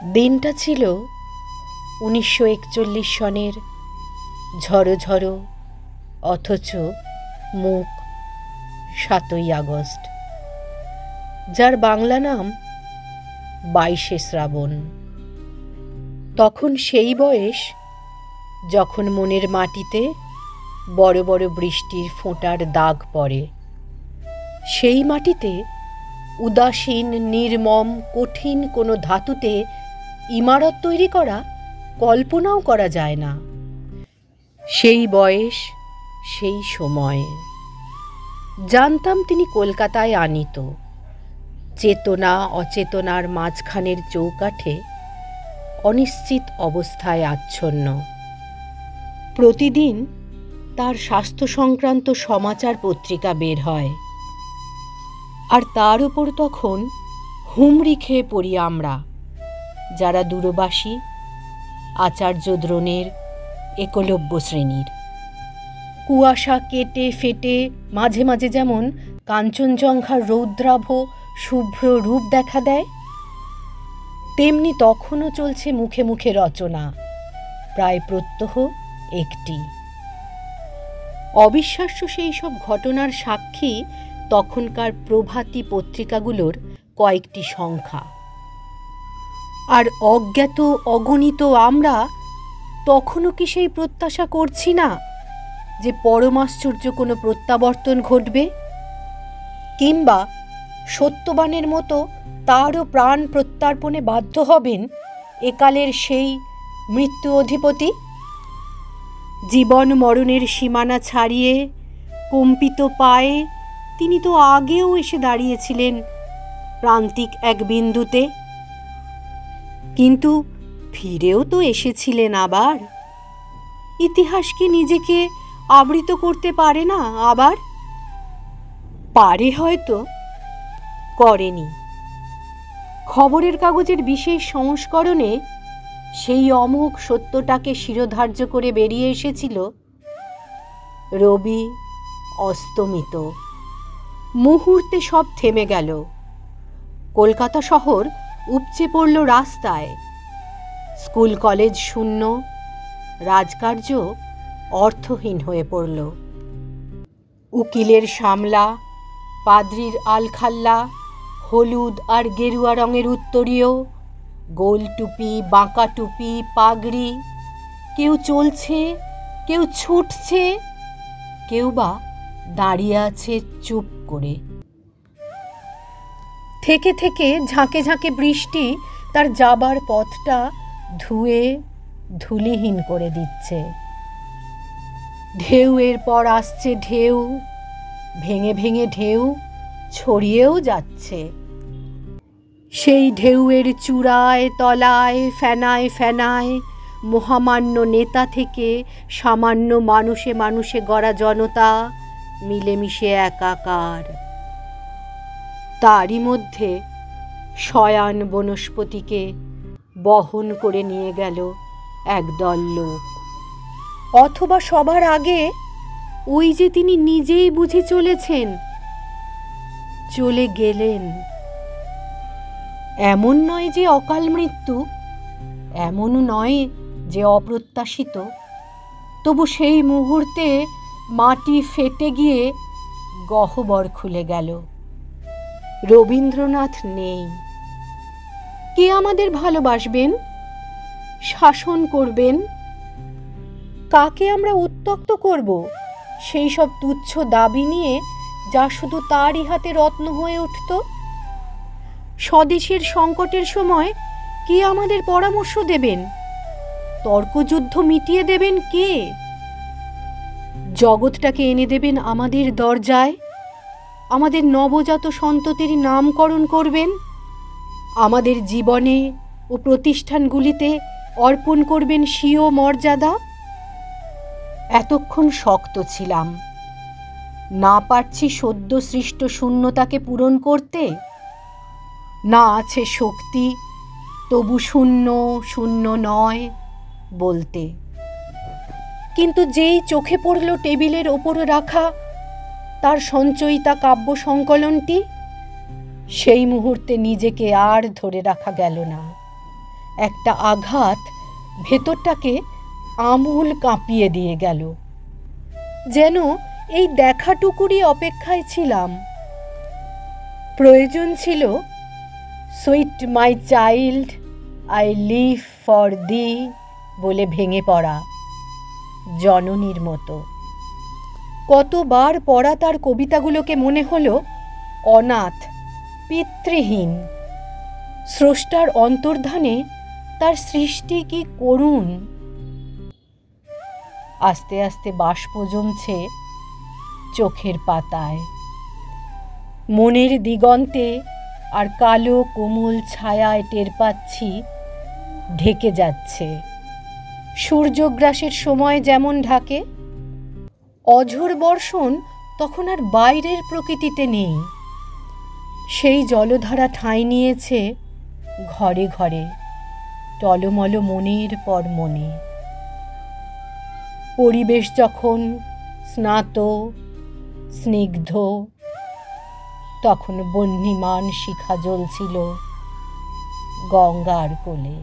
দিনটা ছিল 1941 সনের ঝড়ো ঝড়ো অথচ মুখ 7ই আগস্ট, যার বাংলা নাম 22শে শ্রাবণ। তখন সেই বয়স যখন মনের মাটিতে বড় বড় বৃষ্টির ফোঁটার দাগ পড়ে। সেই মাটিতে উদাসীন নির্মম কঠিন কোনো ধাতুতে ইমারত তৈরি করা কল্পনাও করা যায় না। সেই বয়স, সেই সময়। জানতাম তিনি কলকাতায় আনিত, চেতনা অচেতনার মাঝখানের চৌকাঠে অনিশ্চিত অবস্থায় আচ্ছন্ন। প্রতিদিন তার স্বাস্থ্য সংক্রান্ত সমাচার পত্রিকা বের হয়, আর তার উপর তখন হুমড়ি খেয়ে পড়ি আমরা, যারা দূরবাসী আচার্য দ্রোণের একলব্য শ্রেণীর। কুয়াশা কেটে ফেটে মাঝে মাঝে যেমন কাঞ্চনজঙ্ঘার রৌদ্রাভ শুভ্র রূপ দেখা দেয়, তেমনি তখনও চলছে মুখে মুখে রচনা, প্রায় প্রত্যহ একটি। অবিশ্বাস্য সেই সব ঘটনার সাক্ষী তখনকার প্রভাতী পত্রিকাগুলোর কয়েকটি সংখ্যা। আর অজ্ঞাত অগণিত আমরা তখনও কি সেই প্রত্যাশা করছি না যে পরমাশ্চর্য কোনো প্রত্যাবর্তন ঘটবে, কিংবা সত্যবানের মতো তারও প্রাণ প্রত্যার্পণে বাধ্য হবেন একালের সেই মৃত্যু অধিপতি? জীবন মরণের সীমানা ছাড়িয়ে কম্পিত পায়ে তিনি তো আগেও এসে দাঁড়িয়েছিলেন প্রান্তিক এক বিন্দুতে, কিন্তু ফিরেও তো এসেছিলেন আবার। ইতিহাস কি নিজেকে আবৃত করতে পারে না আবার? পারে হয়তো, করেনি। খবরের কাগজের বিশেষ সংস্করণে সেই অমোঘ সত্যটাকে শিরোধার্য করে বেরিয়ে এসেছিল, রবি অস্তমিত। মুহূর্তে সব থেমে গেল। কলকাতা শহর উপচে পড়ল রাস্তায়। স্কুল কলেজ শূন্য, রাজকার্য অর্থহীন হয়ে পড়ল। উকিলের সামলা, পাদ্রির আলখাল্লা, হলুদ আর গেরুয়া রঙের উত্তরীয়, গোল টুপি, বাঁকা টুপি, পাগড়ি, কেউ চলছে, কেউ ছুটছে, কেউ বা দাঁড়িয়ে আছে চুপ করে। থেকে থেকে ঝাঁকে ঝাঁকে বৃষ্টি তার যাবার পথটা ধুয়ে ধুলিহীন করে দিচ্ছে। ঢেউয়ের পর আসছে ঢেউ, ভেঙে ভেঙে ঢেউ ছড়িয়েও যাচ্ছে। সেই ঢেউয়ের চূড়ায় তলায় ফেনায় ফেনায় মহামান্য নেতা থেকে সামান্য মানুষে মানুষে গড়া জনতা মিলেমিশে একাকার। তারই মধ্যে শয়ান বনস্পতিকে বহন করে নিয়ে গেল একদল লোক। অথবা সবার আগে ওই যে তিনি নিজেই বুঝে চলেছেন, চলে গেলেন। এমন নয় যে অকাল মৃত্যু, এমনও নয় যে অপ্রত্যাশিত, তবু সেই মুহূর্তে মাটি ফেটে গিয়ে গহ্বর খুলে গেল। রবীন্দ্রনাথ নেই। কে আমাদের ভালোবাসবেন, শাসন করবেন? কাকে আমরা উত্ত্যক্ত করব সেই সব তুচ্ছ দাবি নিয়ে যা শুধু তারই হাতে রত্ন হয়ে উঠত? স্বদেশের সংকটের সময় কে আমাদের পরামর্শ দেবেন? তর্কযুদ্ধ মিটিয়ে দেবেন কে? জগৎটাকে এনে দেবেন আমাদের দরজায়, আমাদের নবজাত সন্ততির নামকরণ করবেন, আমাদের জীবনে ও প্রতিষ্ঠানগুলিতে অর্পণ করবেন স্বীয় মর্যাদা? এতক্ষণ শক্ত ছিলাম, না পারছি সদ্য সৃষ্ট শূন্যতাকে পূরণ করতে। না আছে শক্তি, তবু শূন্য শূন্য নয় বলতে। কিন্তু যেই চোখে পড়ল টেবিলের ওপরে রাখা তার সঞ্চয়িতা কাব্য সংকলনটি, সেই মুহূর্তে নিজেকে আর ধরে রাখা গেল না। একটা আঘাত ভেতরটাকে আমূল কাঁপিয়ে দিয়ে গেল। যেন এই দেখাটুকুরই অপেক্ষায় ছিলাম। প্রয়োজন ছিল sweet my child, I live for the বলে ভেঙে পড়া, জননীর মতো। কতবার পড়া তার কবিতাগুলোকে মনে হলো অনাথ, পিতৃহীন। স্রষ্টার অন্তর্ধানে তার সৃষ্টি কি করুণ। আস্তে আস্তে বাষ্প জমছে চোখের পাতায়, মনের দিগন্তে আর কালো কোমল ছায়ায় টের পাচ্ছি ঢেকে যাচ্ছে। সূর্যগ্রাসের সময় যেমন ঢাকে, অঝোর বর্ষণ তখন আর বাইরের প্রকৃতিতে নেই। সেই জলধারা ঠাঁই নিয়েছে ঘরে ঘরে, টলমল মনের পর মনে। পরিবেশ যখন স্নাত স্নিগ্ধ, তখন বহ্নিমান শিখা জ্বলছিল গঙ্গার কোলে।